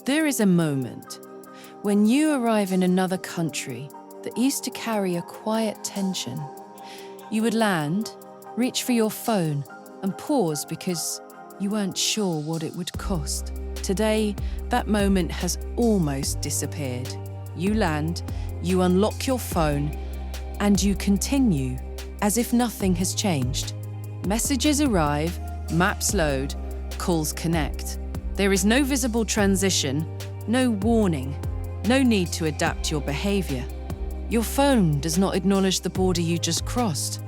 There is a moment when you arrive in another country that used to carry a quiet tension. You would land, reach for your phone, and pause because you weren't sure what it would cost. Today, that moment has almost disappeared. You land, you unlock your phone, and you continue as if nothing has changed. Messages arrive, maps load, calls connect. There is no visible transition, no warning, no need to adapt your behavior. Your phone does not acknowledge the border you just crossed.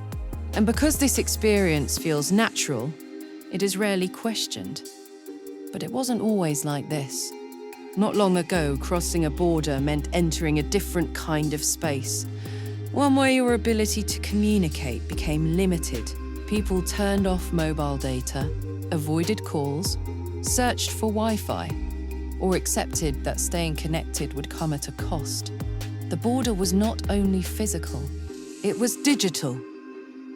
And because this experience feels natural, it is rarely questioned. But it wasn't always like this. Not long ago, crossing a border meant entering a different kind of space, one where your ability to communicate became limited. People turned off mobile data, avoided calls, searched for Wi-Fi, or accepted that staying connected would come at a cost. The border was not only physical, it was digital,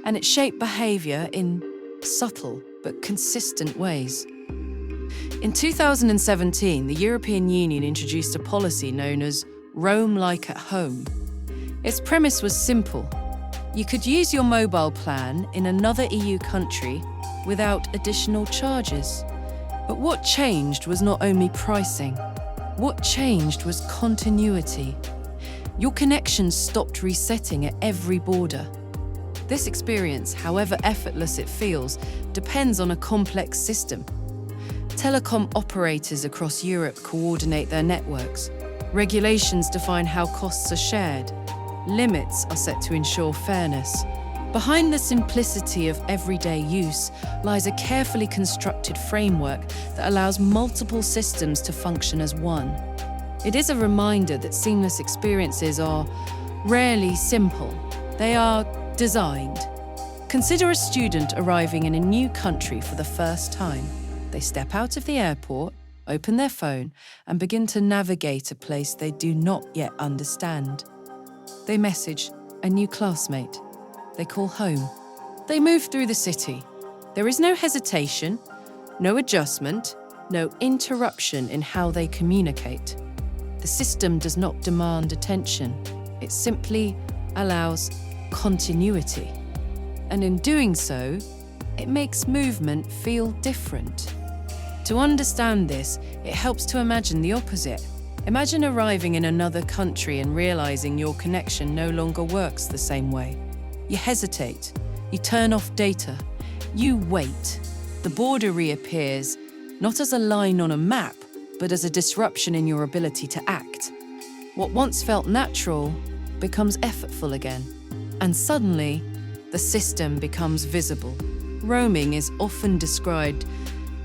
and it shaped behavior in subtle but consistent ways. In 2017, the European Union introduced a policy known as Roam Like at Home. Its premise was simple. You could use your mobile plan in another EU country without additional charges. But what changed was not only pricing. What changed was continuity. Your connections stopped resetting at every border. This experience, however effortless it feels, depends on a complex system. Telecom operators across Europe coordinate their networks. Regulations define how costs are shared. Limits are set to ensure fairness. Behind the simplicity of everyday use lies a carefully constructed framework that allows multiple systems to function as one. It is a reminder that seamless experiences are rarely simple. They are designed. Consider a student arriving in a new country for the first time. They step out of the airport, open their phone, and begin to navigate a place they do not yet understand. They message a new classmate. They call home. They move through the city. There is no hesitation, no adjustment, no interruption in how they communicate. The system does not demand attention. It simply allows continuity. And in doing so, it makes movement feel different. To understand this, it helps to imagine the opposite. Imagine arriving in another country and realizing your connection no longer works the same way. You hesitate, you turn off data, you wait. The border reappears, not as a line on a map, but as a disruption in your ability to act. What once felt natural becomes effortful again, and suddenly, the system becomes visible. Roaming is often described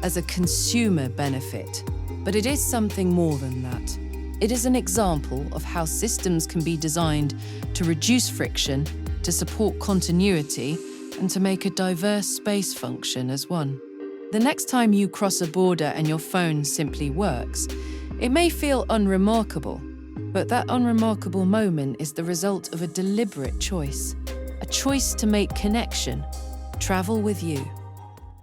as a consumer benefit, but it is something more than that. It is an example of how systems can be designed to reduce friction, to support continuity, and to make a diverse space function as one. The next time you cross a border and your phone simply works, it may feel unremarkable, but that unremarkable moment is the result of a deliberate choice, a choice to make connection, travel with you.